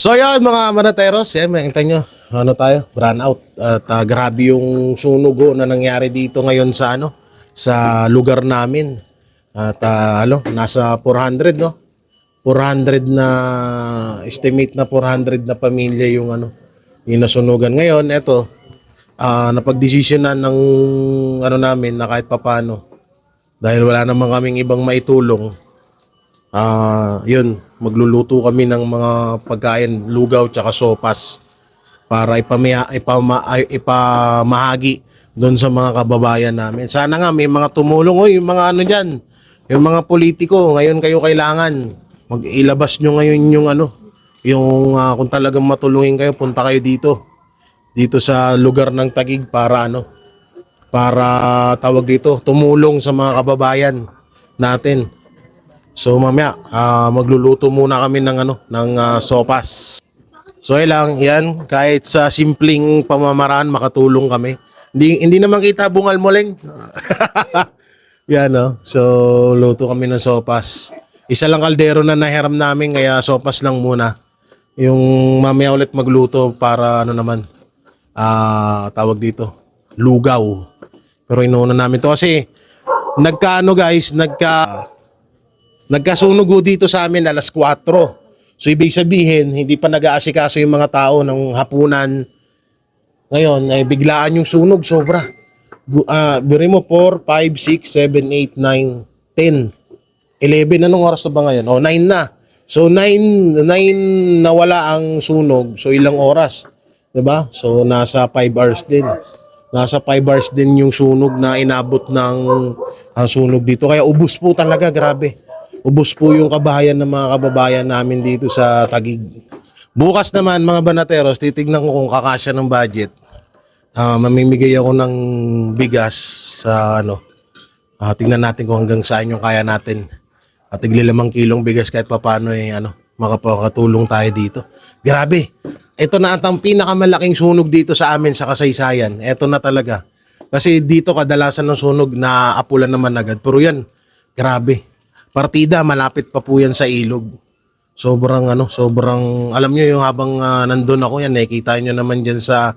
So yan mga manateros, yan makikita nyo, ano tayo, brand out. At grabe yung sunog na nangyari dito ngayon sa sa lugar namin. At nasa 400 no. 400 na estimate na 400 na pamilya yung yung nasunugan ngayon. Ito, napagdesisyonan ng namin na kahit papano dahil wala naman kaming ibang maitulong. Yun, magluluto kami ng mga pagkain, lugaw tsaka sopas para ipamahagi doon sa mga kababayan namin. Sana nga may mga tumulong, yung mga diyan, yung mga politiko, ngayon kayo kailangan mag-ilabas nyo ngayon yung kung talagang matulungin kayo, punta kayo dito sa lugar ng Taguig para para tawag dito, tumulong sa mga kababayan natin. So mamaya magluluto muna kami ng sopas. So yan, kahit sa simpleng pamamaraan makatulong kami. Hindi naman kita bungal mo leng. Yan So luto kami ng sopas. Isa lang kaldero na nahiram namin kaya sopas lang muna. Yung mamaya ulit magluto para naman tawag dito, lugaw. Pero inuuna namin to kasi nagkasunog dito sa amin alas 4. So ibig sabihin, hindi pa nag-aasikaso yung mga tao ng hapunan. Ngayon, ay biglaan yung sunog, sobra. Biri mo 4, 5, 6, 7, 8, 9, 10. 11, anong oras na ba ngayon? 9 na. So 9 nawala ang sunog. So ilang oras? 'Di ba? So nasa 5 hours din. Nasa 5 hours din yung sunog na inabot ng sunog dito. Kaya ubos po talaga, grabe. Ubos po yung kabahayan ng mga kababayan namin dito sa Taguig. Bukas naman mga banateros, titignan ko kung kakasya ng budget. Mamimigay ako ng bigas sa tingnan natin kung hanggang saan yung kaya natin. At tigli 5 kilong bigas kahit papaano makapakatulong tayo dito. Grabe. Ito na ang pinakamalaking sunog dito sa amin sa kasaysayan. Ito na talaga. Kasi dito kadalasan ng sunog na apulan naman agad. Pero yan, grabe. Partida, malapit pa po yan sa ilog. Sobrang alam nyo yung habang nandun ako yan, nakikita nyo naman dyan sa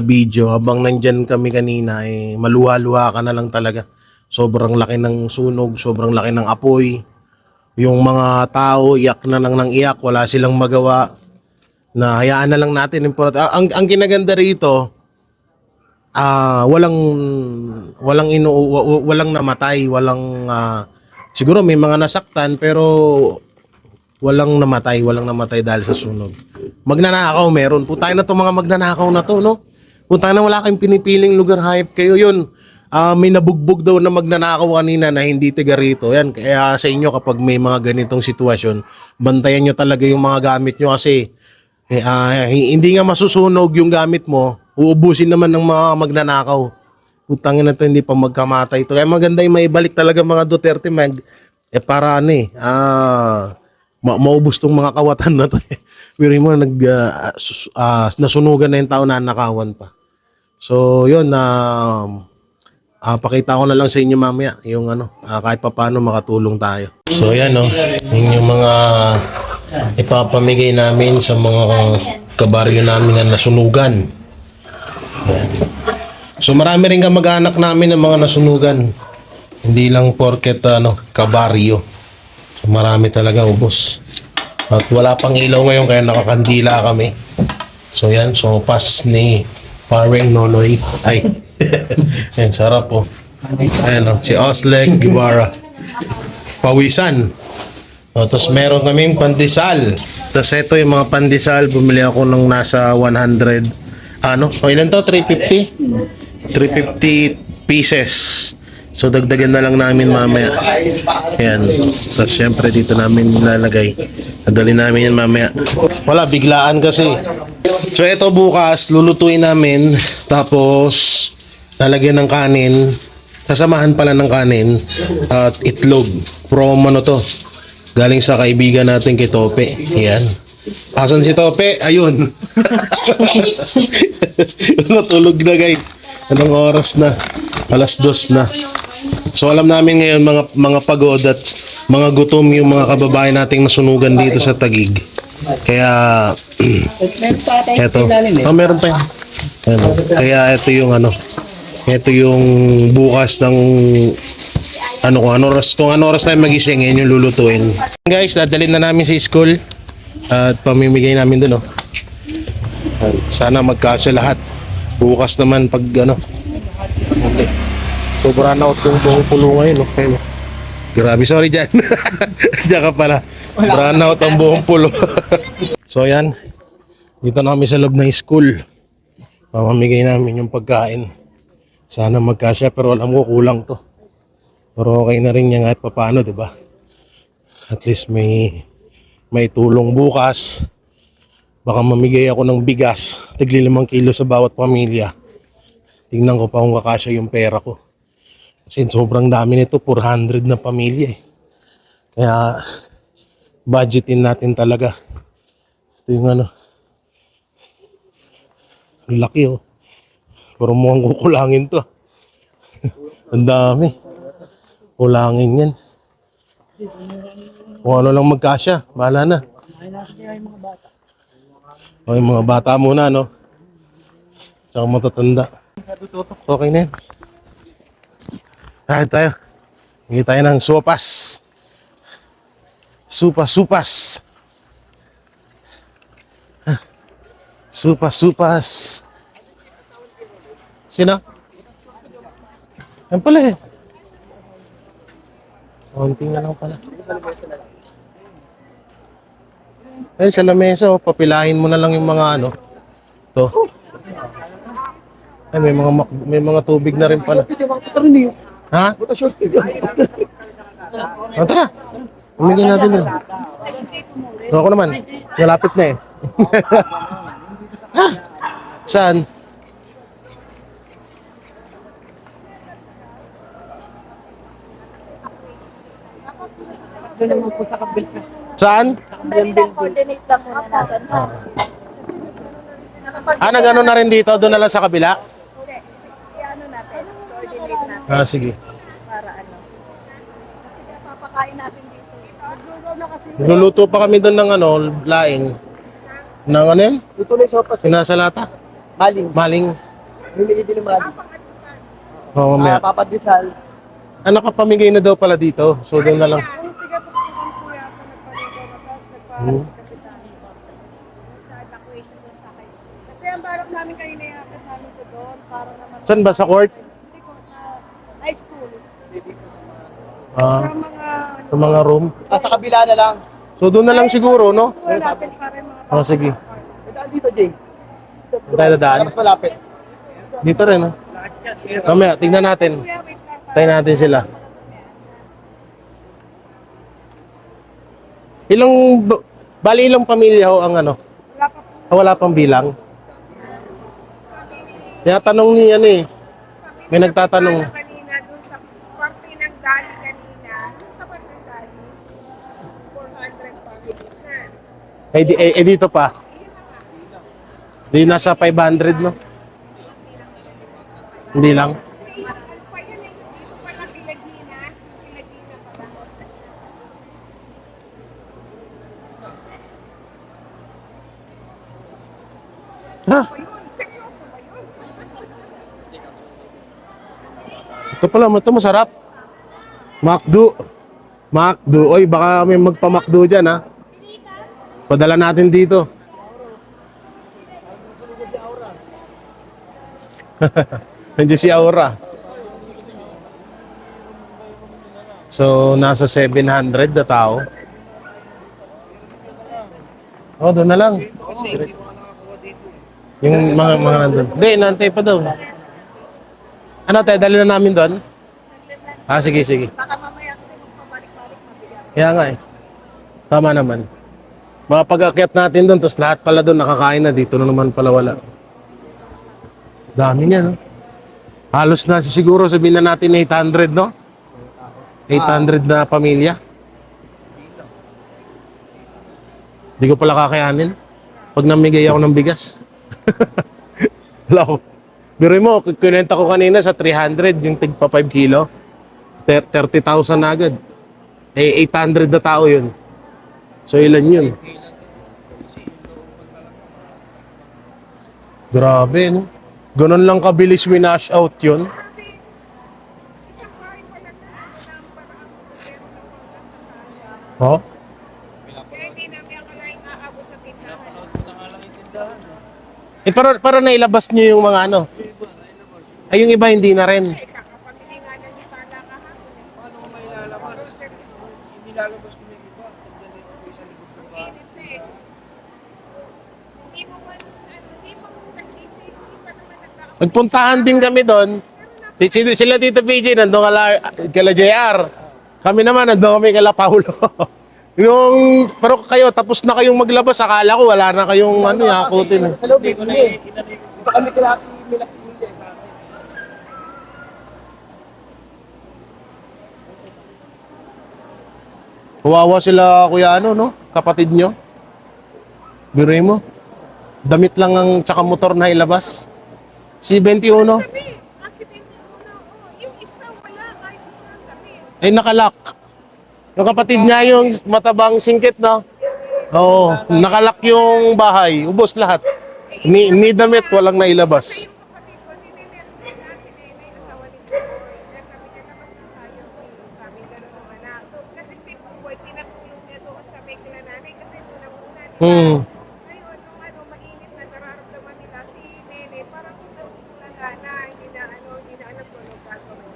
video. Habang nandyan kami kanina, maluha-luha ka na lang talaga. Sobrang laki ng sunog, sobrang laki ng apoy. Yung mga tao, iyak na lang ng iyak, wala silang magawa. Na hayaan na lang natin. Ang kinaganda rito, walang namatay, siguro may mga nasaktan pero walang namatay dahil sa sunog. Magnanakaw meron. Putay na to mga magnanakaw na to, no? Putay na wala kayong pinipiling lugar, hayop kayo. Yun, may nabugbog daw na magnanakaw kanina na hindi tiga rito. Yan, kaya sa inyo kapag may mga ganitong sitwasyon, bantayan nyo talaga yung mga gamit nyo kasi hindi nga masusunog yung gamit mo, uubusin naman ng mga magnanakaw. Putangin na to, hindi pa magkamatay ito. Kaya maganda yung maibalik talaga mga Duterte para maubos tong mga kawatan na to. Pero mo nasunugan na yung tao na nakawan pa. So yun, pakita ko na lang sa inyo mamaya yung kahit paano makatulong tayo. So yan yung mga ipapamigay namin sa mga kabaryo namin na nasunugan. Yan. So marami rin kamag-anak namin ng mga nasunugan. Hindi lang porket kabaryo. So marami talaga ubos. At wala pang ilaw ngayon kaya nakakandila kami. So yan, sopas ni Paring Nonoy. Ay. Yan, sarap po. Ayan si Oslek Guevara. Pawisan. Tapos meron kaming pandesal. Tapos ito yung mga pandesal. Bumili ako ng nasa 100. Ilan to? 350? 350 pieces. So dagdagan na lang namin mamaya. Ayan. Tapos syempre dito namin nilalagay. Nadali namin yan mamaya. Wala, biglaan kasi. So ito bukas, lulutuin namin. Tapos lalagyan ng kanin. Sasamahan pala ng kanin. At itlog. Promo to. Galing sa kaibigan natin kay Tope. Ayan. Asan si Tope? Ayun. Natulog na guys. Anong oras na? Alas 2 na. So alam namin ngayon mga pagod at mga gutom yung mga kababayan nating nasunugan dito sa Taguig. Kaya, Meron pa tayo eto. ilalim eh. Oh, meron pa yan. Ano, kaya ito yung ano, ito yung bukas ng kung ano oras tayo magising, yan yung lulutuin. Guys, dadalhin na namin sa school at pamimigay namin doon, oh. Sana magkasya lahat. Bukas naman pag ano. Okay. Sobrang out yung buong pulo ngayon, okay. Grabe, sorry dyan. Diyan ka pala. Run out ang buong pulo. So yan, dito na kami sa loob ng school. Pamamigay namin yung pagkain. Sana magkasya pero alam ko kulang to. Pero okay na rin yan kahit papaano, di ba? At least may tulong bukas. Baka mamigay ako ng bigas, tigli 5 kilo sa bawat pamilya. Tingnan ko pa kung kakasya yung pera ko. Kasi sobrang dami nito, 400 na pamilya eh. Kaya budgetin natin talaga. Ito yung ano. Ang laki oh. Pero mukhang kukulangin to. Ang dami. Kulangin yan. Kung ano lang magkasya, bahala na. O yung mga bata muna, no? Tsaka matatanda. Okay na yan. Tayo. Hindi tayo ng sopas. Supas. Supas. Sino? Yan pala eh. Konting na lang pala. Ayun sa lamesa, oh, papilahin mo na lang yung mga ano. To. Ay, may mga tubig na rin pala. Ha? Oh, tara. Umigay natin dun. Ako naman. Malapit na eh. Ha? Saan? Saan? Coordinate lang muna natin. Nag-ano na rin dito? Doon na lang sa kabila? I-ano natin, coordinate natin Sige. para ano. Kasi papakain natin dito. Magluluto na kasi. Luluto pa kami doon ng ano, laing. Ng ano yun? Ito na yung sopas. Sinasalata? Maling. Maling. Bumili din ng maling. Oo, mamaya. Papadisal. Nakapamigay na daw pala dito. So doon na lang. Kung tiga-tutukan po yata nagpalito na tapos nagpahal sa kapitan. Sa evacuation doon sa high school. Kasi ang balak namin kanina yakit namin ko doon para naman. Saan ba? Sa court? Hindi ko sa high school. Sa mga room. Sa kabila na lang. So doon na lang siguro, no? Wala natin para yung mga Sige. Daan dito, Jay. Tayo na daan. Mas malapit. Dito rin, no? Mamaya, tignan natin. kuya, wait lang. Tayo natin sila. Bali ilang pamilya ho ang ano? Wala pa po. Wala pang bilang. Tinatanong ni ano eh. May nagtatanong. Kanina dun sa kwarto ng Dali kanina, dun sa kwarto ng Dali, 400 families na. Dito pa. Di nasa 500, no? Hindi lang. Ano pa yun eh, dito pa lang Villa Gina pa lang. Ha? Ayun, seryoso ba yun? Ito pala, ito masarap. McDo. Oy, baka may magpa-McDo dyan, ha? Padala natin dito. Nandiyan si Aura. So, nasa 700 na tao. Oh, doon na lang. Yung mga nandun. Hindi, nantay pa daw. Ano tayo, dali na namin doon? Sige. Baka mamaya kasi magpabalik-balik mabigat. Kaya nga eh. Tama naman. Mga pag-akyat natin doon, tapos lahat pala doon nakakain na. Dito na naman pala wala. Dami niya, no? Halos na siguro sabihin na natin 800, no? 800 na pamilya. Hindi ko pala kakayanin. Pag namigay ako ng bigas. Wala ko. Pero mo, kinenta ko kanina sa 300, yung tigpa 5 kilo. 30,000 na agad. 800 na tao yun. So ilan yun? Grabe, no? Ganun lang kabilis winash out yun. Isang bahay pa lang na ano na ang parang meron ng pangkat sa kanya. Oh? Kaya hindi namin akalaing aabot sa tindahan. Para nailabas nyo yung mga ano. Ay, yung iba hindi na rin. Ay, kakapamili nga ng hipala kahapon. Paano mo may lalabas? Nilalabas ko na yung iba. Nandiyan yung iba sa likod ng bahay. Init na eh. Hindi mo man, hindi mo nasisi, hindi pa naman nagkakaroon. Nagpuntahan din kami doon. Sila dito PJ, nandun kala JR. Kami naman, nandun kami kala Paulo. Pero kayo, tapos na kayong maglabas. Akala ko wala na kayong yakutin. Sa loob, hindi. Dito kami kilaki nila. Kawawa sila kuya no? Kapatid nyo. Biruin mo. Damit lang ang tsaka motor na ilabas. Si 21. Kami, kasi pinipuna ko. Yung isa wala, kahit isa kami. Ay nakalak. Yung kapatid niya yung matabang singkit no? Oo, nakalak yung bahay. Ubos lahat. Ni damit walang nailabas. Kasi yung kapatid ko, nininervous na si Nenay, asawa ni Boy. Kaya sabi niya, labas na tayo. Sabi niya ng anak. Kasi si Boy, pinatulong niya doon sa Megla nanay kasi muna-muna. Hmm. Ngayon, nung mainit na nararamdaman nila si Nene, parang wala na, hindi na alam kung anong gagawin.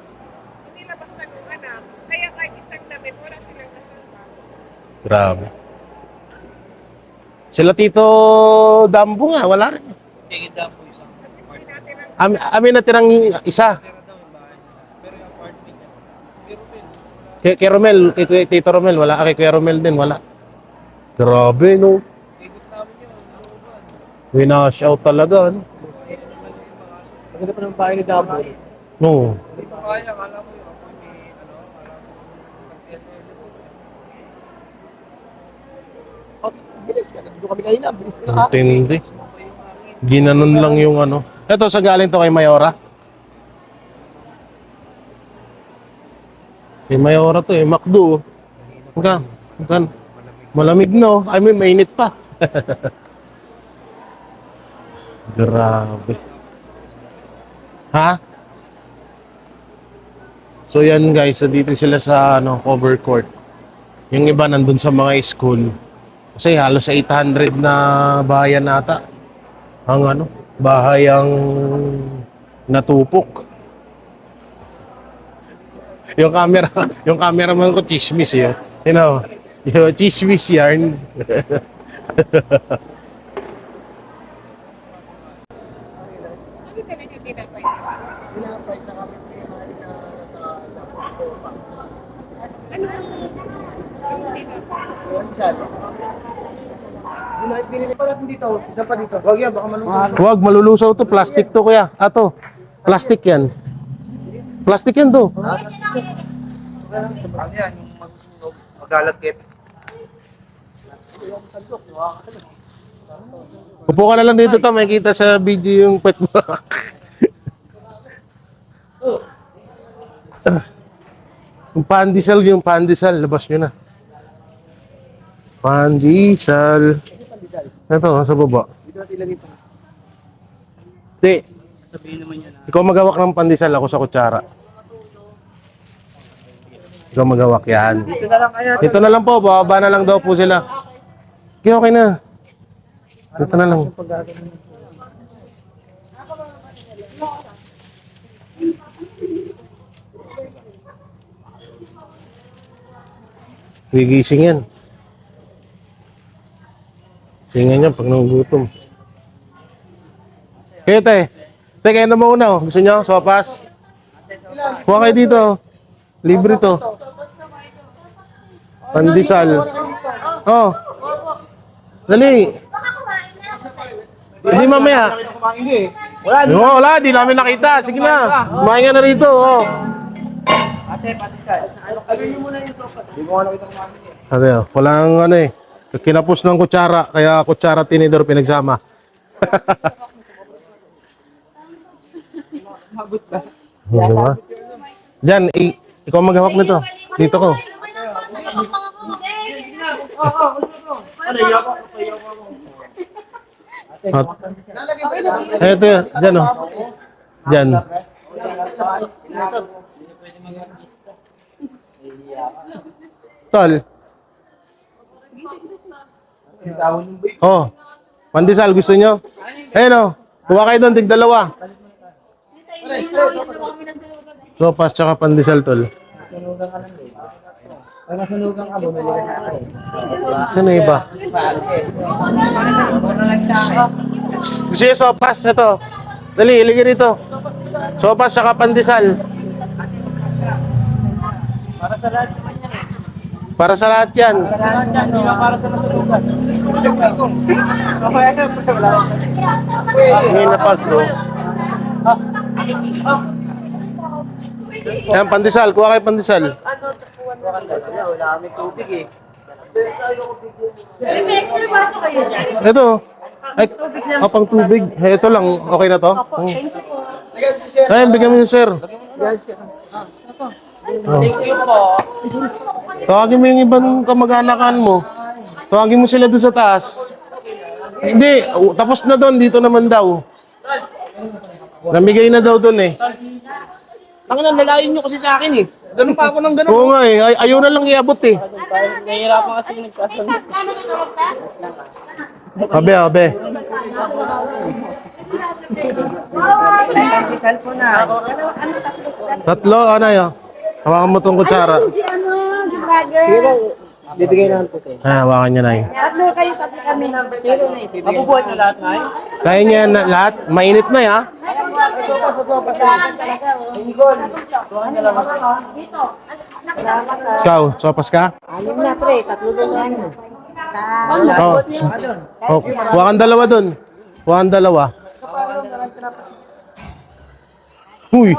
Inilabas na nung anak, kaya kahit isang damit, wala silang nasalba. Grabe. Sila Tito Dambo nga, wala rin. At least may natirang Amin natirang isa. Kay Romel, kay Tito Romel, wala. Kay Kuya Romel din, wala. Grabe, no? Winash out talaga, no? Maganda pa ng bahay ni Dabo. No. Kaya, akala mo yung ako ni, bilis ka. Nandito kami kanina. Bilis na lang. Intindi. Ginanon lang yung ano. Ito, sa galing to kay Mayora. Kay Mayora to eh, McDo. Hanggang. Malamig no? I mean, mainit pa. Grabe. Ha? So yan guys, so dito sila sa cover court. Yung iba nandun sa mga school. Kasi halos sa 800 na bahayan nata. Ang bahay ang natupok. Yung cameraman ko chismis yun. You know, yung chismis yarn. Ano talaga tinapay? Pinapay sa kami ni Mali na nasa Lapo pa. Ano yung tinapay? Saan? Pinili pa natin dito. Isa pa dito. Huwag yan, baka malungkot. Huwag, malulusaw to. Plastic to kuya. Ato, plastic yan. Plastic yan to. Ano yan? Yung mag-alagkit. Upo ka na lang dito to. May kita sa video yung pet mo. Yung pandesal. Labas nyo na. Pandesal. Ito, sa baba. Dito natin ilagay pa. Di, Sabihin naman yan. ikaw magawak ng pandesal, ako sa kutsara. Ikaw magawak yan. Dito na lang kaya. Dito na lang po, bababa na lang daw po sila. Okay, okay na. Dito na lang. Gigising yan. Singan yan pag nagugutom. Kayo te. Te, kayo na muna. Gusto nyo? Sopas? Kuha kayo dito. Libre to. Pandesal. Oh. Dali. Hindi mamaya. Wala. Wala, di namin nakita. Sige na. Kumain ka na rito. Oh. Ate, patisal. Agay mo muna yung sopa. Hindi ko nga nakita kumain eh. Ate, walang kinapos ng kutsara. Kaya kutsara tinidor pinagsama. Mabot ba? Diba? Diyan, ikaw maghawak nito. Dito ko. Hot. Ito yan. Diyan o. Diyan. Tol. Oh. Pandesal, gusto nyo? Ayun o. Kuha kayo doon, tig dalawa. Sopas tsaka pandesal, tol. Pag nasunugan ka, bumili ka sa akin. Saan na iba? Gusto nyo sopas? Ito. Dali, iligay rito. Sopas tsaka pandesal. Para sa lahat naman yan eh. Para sa lahat yan. Para sa lahat yan, hindi lang para sa nasunugan. Ngayon na pag, no? Yan, pandesal. Kuha kayo pandesal. Wala kami tubig eh. Ito. Ay, pang tubig. Ito lang. Okay na to? Ayun, bigyan mo yun, sir. Thank you po. Tawagin mo yung ibang kamag-anakan mo. Tawagin mo sila doon sa taas. Hindi, tapos na doon. Dito naman daw. Namigay na daw doon eh. Tangan nalayin nyo kasi sa akin eh. Ganun pa ako ng ganun. Oo nga eh. Ayaw na lang iabot eh. Nahihirapan kasi nagkasunod. Abe. Pandesal po na. Tatlo, ano yun? Hawakan mo tong kutsara. Si vlogger. Bibigay naman po tayo. Hawakan niya na yun. Tatlo kayo, tatlo kami. Mabubuhat nyo lahat na eh. Kaya niya na lahat. Mainit na ya. Ikaw, sopas ka? Anim na pre, tatlo doon yan. Oh. Oh, kuha kang dalawa dun. Kuha kang dalawa. Huy!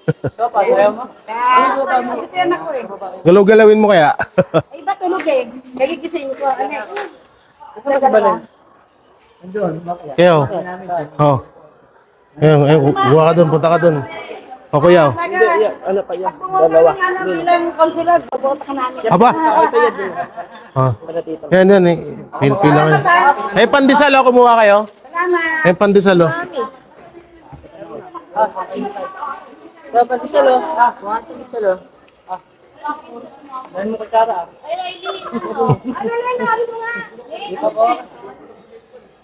Sopa, ayaw mo? Ito yan ako eh. Galaw-galawin mo kaya? Ay, ba tulog eh? Nagigising ko. Ano eh? Ano ba si Balen? Andun, bakya. Kaya oh. Ayun, kuha ka dun, punta ka dun. O kuya. Ano pa yan? Dalawa. Bilang konsulat, babota ka namin. Aba. Oh. Yan eh. Feel lang. Eh, pandesal ako kumuha kayo. Salamat. Eh, pandesal oh. So, pandesal oh. Mga pandesal oh. Dahil mo kutsara. Ano na nangyari mo nga? Dito po.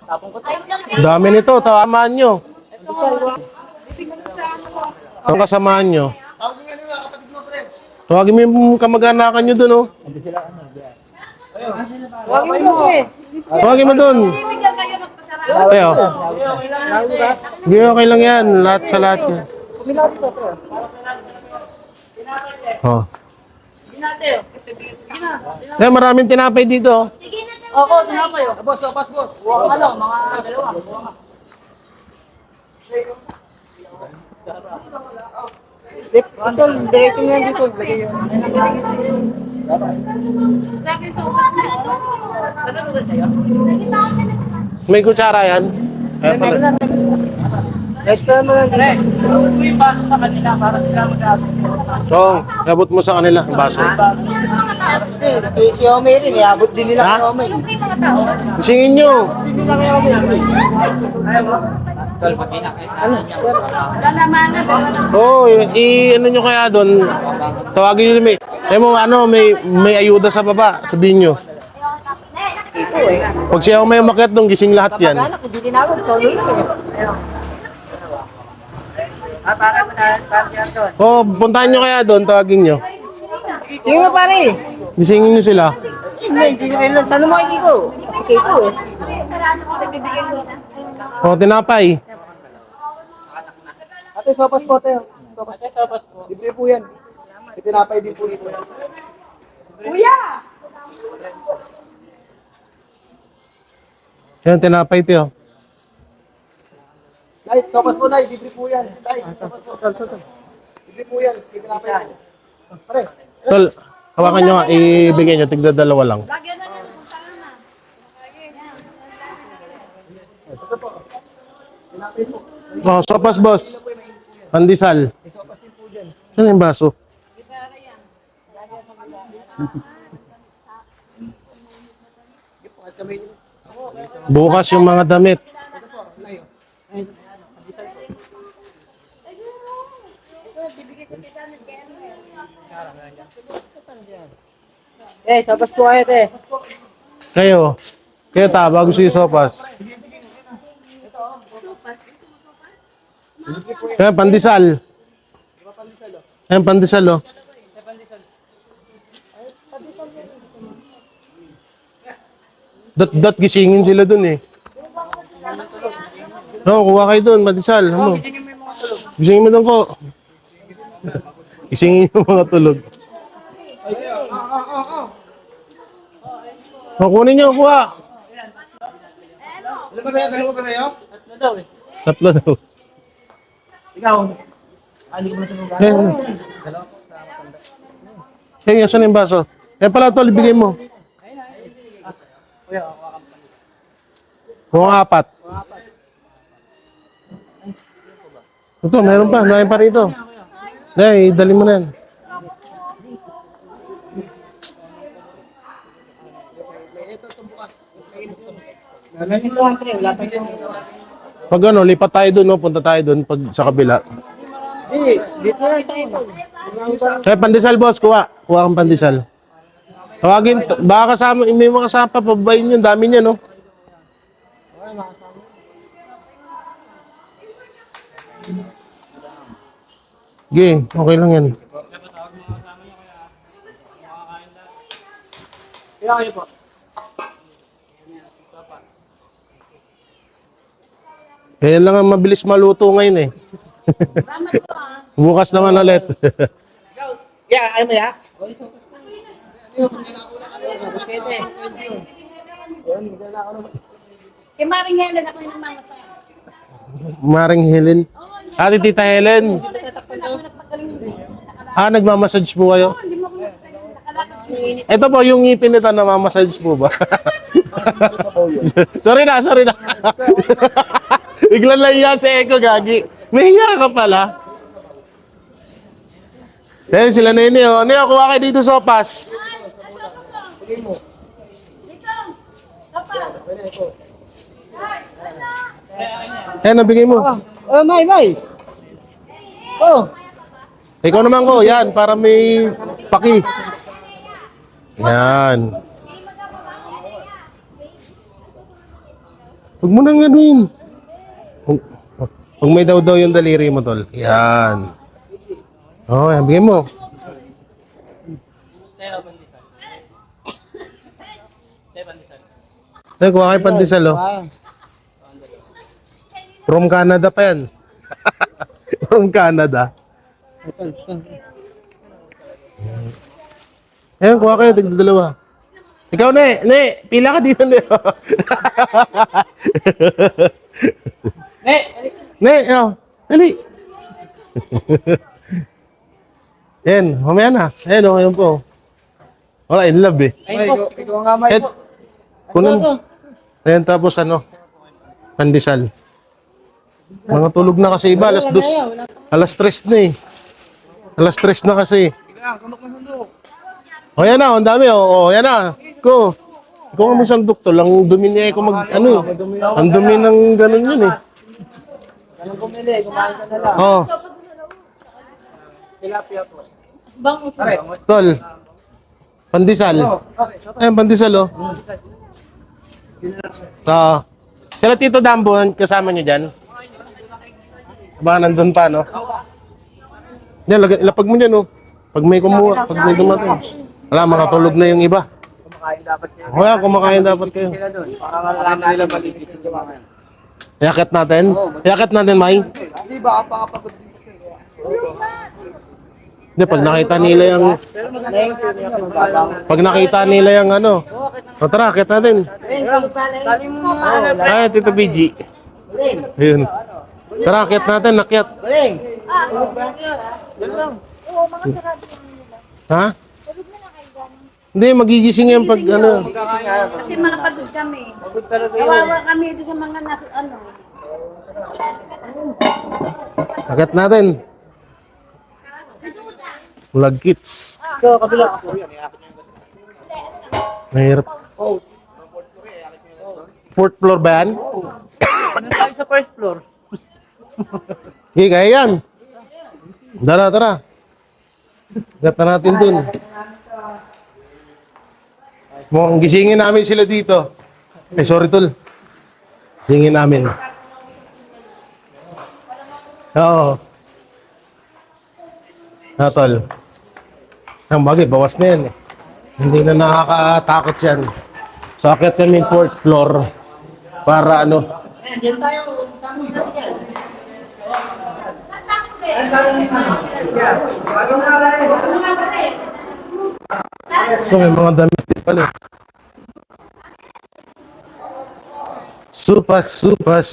Tapong ko tayo. Dami nito, tawamaan nyo. Ang kasamaan nyo. Tawagin nga nila kapatid mo pre. Tawagin mo yung kamag-anakan nyo dun oh. Huwag mo pre. Tawagin mo dun. Bigyan kayo magpasarap. Ayo. Lalo ba? Hindi okay lang yan. Lahat sa lahat yan. Oh. Eh, maraming tinapay dito. Ako, tinapay oh. Boss, boss, boss. Ano, mga dalawa. Ito, diretso nga dito. Lagay yun. May kutsara yan. Eh, pala. Next time mo lang. Ito yung baso sa kanila para sila mag-aabot. So, abot mo sa kanila ang baso. Si Omer rin, iabot din nila Ha? kay Omer. Singin nyo. Din nila kay Omer. Wala naman na. Oo, ano nyo kaya doon. Tawagin nyo may, may ayuda sa baba. Sabihin nyo. Pag siya may umakyat doon, gising lahat yan. Kapag-anak, kung di tinawag, solo lang eh. Para yan doon. Oo, puntahan nyo kaya doon, tawagin nyo. Sige mo pare. Gisingin nyo sila. Hindi na kailan. Tanong mo kay Kiko. Si Kiko eh. O, tinapay. Ate, sopas po tayo. Sopas po. Libre po yan. Itinapay din po dito. Kuya! Yan, tinapay ito. Nay, sopas po, Nay. Libre po yan. Nay, sopas po. Libre po yan. Itinapay yan. Pare. Tol, hawakan nyo nga, ibigay nyo, tigda dalawa lang. Lagyan na lang kung saan na. Oh, sopas boss. Pandesal. Saan yung baso? Bukas yung mga damit. Sopas po kayo, te. Kayo. Kayo ta, bago si sopas. Kaya pandesal. Kaya pandesal, oh. Dot gisingin sila dun eh. No, kuha kayo dun, pandesal. Ano? Gisingin mo dun ko. Gisingin yung mga tulog. O, kunin nyo, kuha. Dalawa ba sa'yo? Tatlo daw. Ikaw. Hindi ko na sinuga. Asan yung baso? Pala tol, ibigay mo. Kung apat. Ito, meron pa. Meron pa rito. Dahil, dali mo na yan. Pag ano, lipat tayo dun, no? Punta tayo dun pag sa kabila. Dito na tayo. Kaya pandesal, boss. Kuha. Kuha kang pandesal. Tawagin, baka kasama, may mga kasama pa, pababayin yun. Dami niya, no? Sige, okay lang yan. Kaya kayo po. Kaya lang ang mabilis maluto ngayon eh. Bukas naman ulit. Yeah, ayaw mo ya? Kay Maring Helen ako yung mga sa Maring Helen. Ate Tita Helen. Nagmamassage po kayo? hindi mo ko nakalakad. Ito po, yung ngipin nito, namamassage po ba? sorry na. Biglang lahiya si Eko, gagi. May hiya ka pala. Dahil sila Nene, oh. Nene, kuha kayo dito sopas. Dito. Papa. Nabigay mo. May. Oh. Ikaw naman ko, yan, para may paki. Yan. Huwag mo nang anuin. Huwag may daw yung daliri mo, tol. Yan. Oh, yan, bigay mo. Ay, kuha kayo pandesal, oh. From Canada pa yan. From Canada. Ayan, kuha kayo, tigdadalawa. Ikaw, ne, pila ka dito, ne. Ne, oh, dali. Ayan, mamaya na. Ayan, oh, ayan po. Wala, in love eh. Ikaw nga, Mike. Kunin. Ayan, tapos ano, pandesal. Mga tulog na kasi iba, alas 2. Alas 3 na eh. Alas 3 na kasi. Kunok na sundok. O yan na, ang dami. O yan na. Ko. Ikaw nga isang doktor lang. Dumi niya ko mag, ano eh. Ang dumi ng ganun yun eh. Anong kumili? Kumain ka na lang. Oh, Tilapia po. tol. Pandesal. Ayan, pandesal oh. Sila Tito Dambo, kasama niyo dyan? Baka nandun pa, no? Yan, ilapag mo dyan, oh. Pag may kumuha, pag may dumating. Wala, makatulog na yung iba. Kumakain dapat kayo. O yan, kumakain dapat kayo. Sila doon. Para malalaman nila malinis yung kumain. Iakit natin? Iakit natin, May? Hindi ba kapag Hindi, pag nakita nila yung... Pag nakita nila yung ano... O tara, akit natin. Ay, Tito BG. Ayun. Tara, akit natin, akyat. Ha? Hindi, magigising yan pag ano. Kasi mga pagod kami. Kawawa kami dito sa mga ano. Akit natin. Vlog kits. So, kabila. Mahirap. Fourth floor ba yan? Ano tayo sa first floor? Okay, kaya yan. Tara, tara. Gata natin dun. Mukhang gisingin namin sila dito. Eh, sorry tol. Gisingin namin. Oo. Tol. Ang bagay, bawas na yan eh. Hindi na nakakatakot yan. So, akit kami yung fourth floor para ano. So, may mga damit din pala. Supas, supas.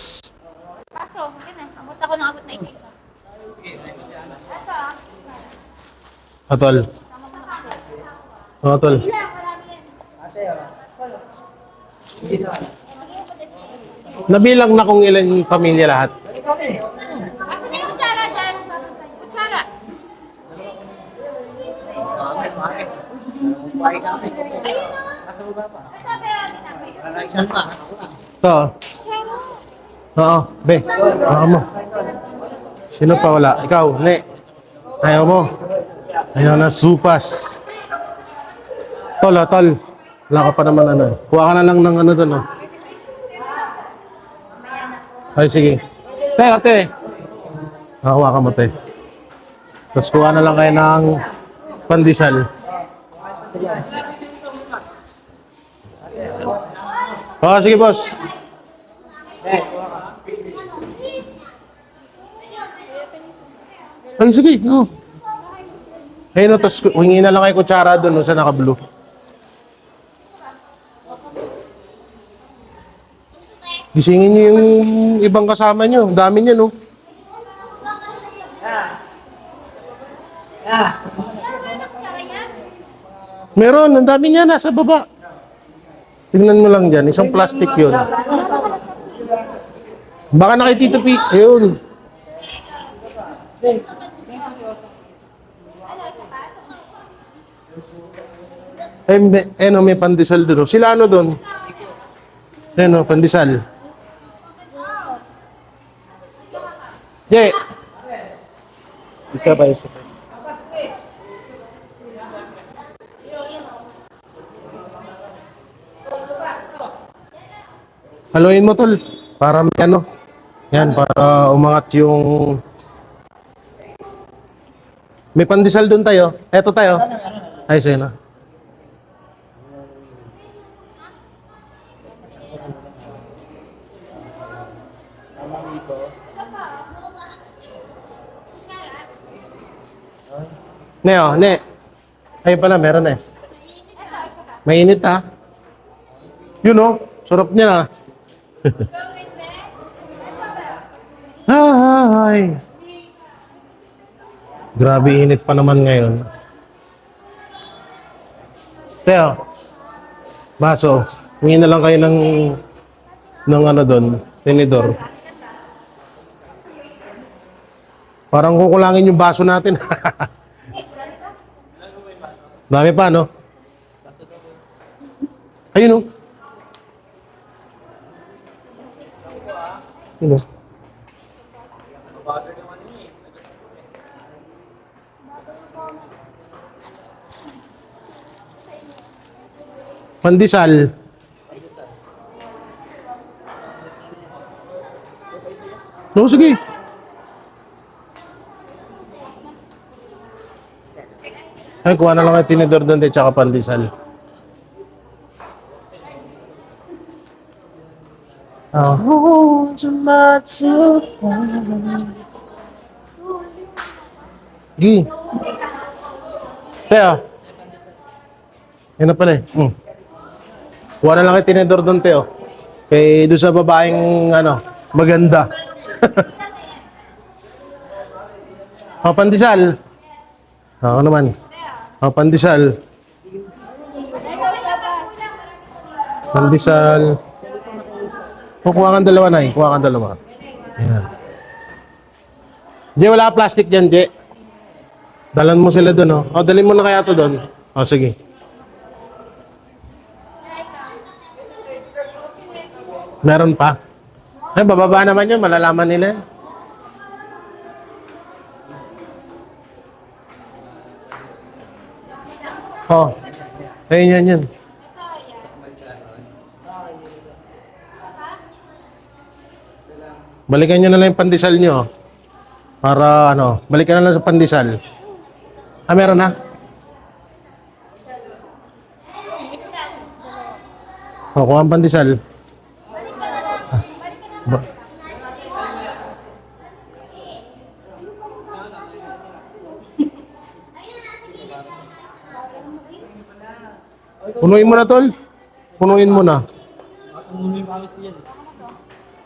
Paso, okay na. Abot ako ng abot na ikik. Paso, Atol. Atol. ilang, marami yan. Nabilang na kung ilan yung pamilya lahat. Asan na yung kutsara dyan? Kutsara. Ayun na. Ito. Oo, be. Oo mo. Sino pa wala? Ikaw, ne. Ayaw mo. Ayaw na supas. Tol, tol. Wala ka pa naman ano. Kuha ka na lang ng ano doon, oh. Ay, sige. Te, ate. Nakakuha ka mo, te. Tapos kuha na lang kayo ng pandesal. Oo, sige, boss. Ay, sige. Oh. Ayun, tapos hingi na lang kayo kutsara doon sa naka-blue. Gisingin niyo yung ibang kasama niyo. Ang dami niya, no? Meron, ang dami niya nasa baba. Tingnan mo lang dyan, isang plastic yun. Baka nakitito P. Ayun. May pandesal doon. Sila ano doon? Ayun, pandesal. Jay. Isa pa, isa pa. Haluin mo tol. Para may ano. Yan, para umangat yung... May pandesal doon tayo. Eto tayo. Ay, sa'yo na. Ne, oh, ne. Ayun pala, meron eh. Mainit ha. Yun oh, sarap niya na. Hi! Grabe init pa naman ngayon. Teo, baso, hingi na lang kayo ng ano doon, tinidor. Parang kukulangin yung baso natin. Dami pa, no? Ayun, oh. Ayun, oh. Pandesal. No, sige. Ay, kuha na lang ang tinidor doon, tsaka pandesal. Oh, Gi. Teo. Yan na pala eh. Kuha na lang ang tinidor doon, Teo. Kay doon sa babaeng, ano, maganda. O, pandesal. Ako naman. O, pandesal. Pandesal. O, kuha kang dalawa na eh. Kuha kang dalawa. Yan. Jay, wala ka plastic dyan, Jay. Dalan mo sila doon, oh. O, dalhin mo na kaya to doon. O, sige. Meron pa? Ay, bababa naman yun. Malalaman nila yan. Oh. Ayun yan yan. Balikan nyo na lang yung pandesal nyo. Para ano, balikan na lang sa pandesal. Ah, meron na? O, kuha ang pandesal. Ba- Punuin mo na, tol. Punuin mo na.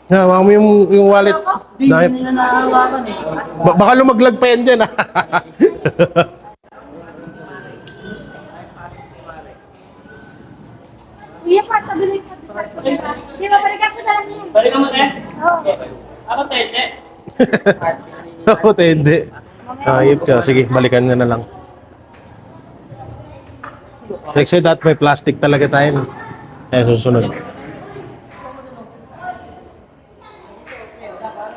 Wag mo yung wallet. Dahil, Hindi na nahawakan eh. baka lumaglag pa yan dyan. ah. Iya pa, tabi ko. Di ba, balikan ko na lang yan. Balikan mo rin? Oo. Ako tete. Ako, hindi. Ayop ka. Sige, balikan nyo na lang. Check say that may plastic talaga tayo. Eh, susunod.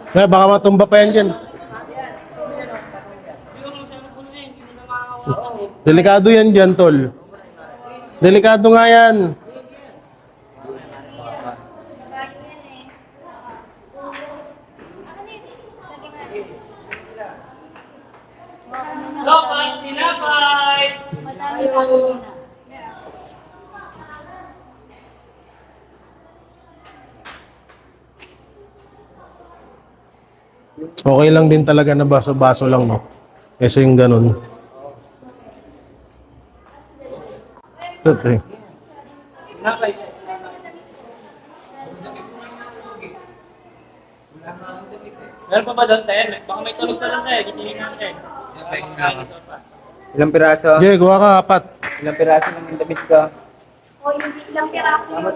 Eh, baka matumba pa yan dyan. Delikado yan dyan, tol. Delikado nga yan. Lopas, tinapay! Madami pa muna. Okay lang din talaga na baso-baso lang, no? Kasi yung ganun. Ito, eh. Tinapay. Meron pa ba doon, Te? Baka may tulog pa doon, Te. Gisingin natin. Ilang piraso? Okay, kuha ka, apat. Ilang piraso ng damit ko? O, hindi lang piraso yun.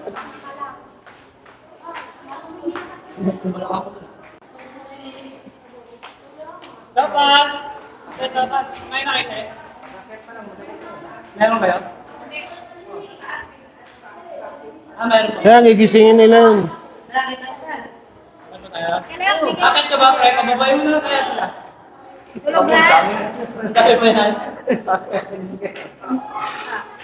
Lopas! Lopas, may nakita eh. Meron ba yun? Ah, meron ba? Kaya, gigisingin nila yun. Meron ba tayo? Bakit ka ba, pre? Pababayin mo na lang kaya sila. Tulog na. Ang dami pa yan.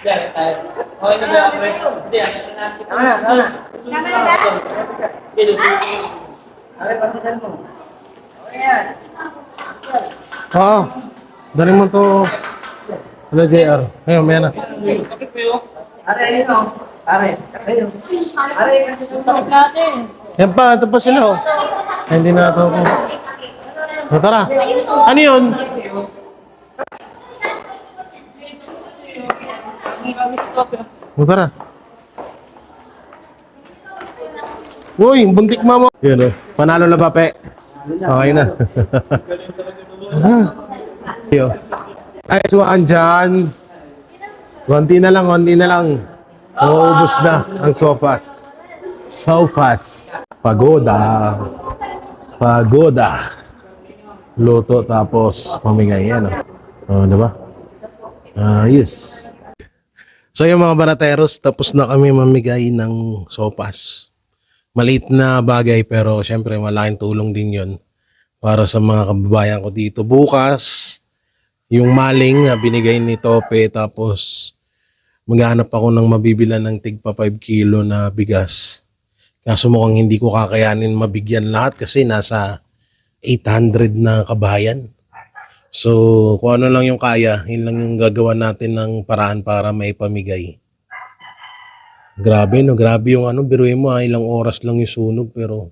Diyan, tayo. Okay na ba, pre? Hindi, ano na natin. Tama na, tama na. Tama na ba? Dito. Aray, pandesal mo. Okay yan. Oo. Dali mo to. Ano, JR? Ayun, may na. Kapit po yun. Aray, ayun o. Aray. Ayun. Aray, kasi Kapit natin. Yan pa, ito pa sila, oh. Ay, hindi na ito. O, tara. Ano yun? O, tara. Uy, buntik mamo. Yun, oh. Panalo na ba, pe? Okay na. Yo. Ay, suwaan dyan. Konti na lang, konti na lang. Uubos na ang sofas. Sofas. Pagoda. Pagoda. Luto tapos pamigay yan. Oh, diba? Yes. So yung mga barateros, tapos na kami mamigay ng sopas. Maliit na bagay pero syempre malaking tulong din yon para sa mga kababayan ko dito. Bukas, yung maling na binigay ni Tope tapos maghanap ako ng mabibilan ng tigpa 5 kilo na bigas. Kaso mukhang hindi ko kakayanin mabigyan lahat kasi nasa 800 na kabayan. So, kung ano lang yung kaya, yun lang yung gagawa natin ng paraan para may pamigay. Grabe, no? Grabe yung ano, biruin mo, ilang oras lang yung sunog, pero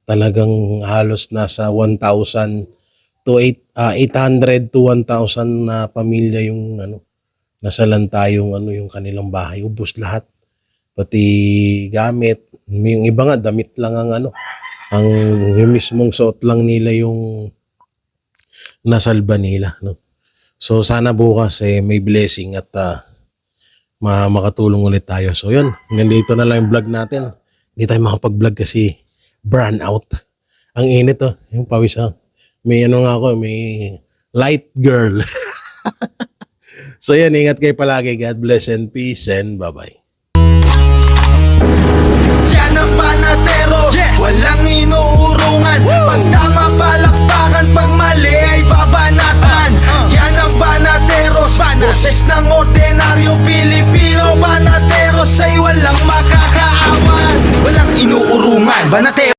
talagang halos nasa 1,000 to 800 to 1,000 na pamilya yung ano, nasalanta yung ano, yung kanilang bahay. Ubus lahat. Pati gamit. Yung iba nga, damit lang ang ano, ang yung mismong suot lang nila yung nasalba nila, no? So sana bukas may blessing at makatulong ulit tayo. So yun, nandito na lang yung vlog natin. Hindi tayo makapag-vlog kasi burn out. Ang init yung pawis may ano nga ako, may light girl. So yan, ingat kayo palagi. God bless and peace and bye-bye. Yan ang panatero. banateros, walang inuurungan. Pag tama palakpakan, pag mali ay babanatan. Yan ang banateros, boses ng ordinaryong Pilipino. Banateros ay walang makakaawan, walang inuurungan. Banateros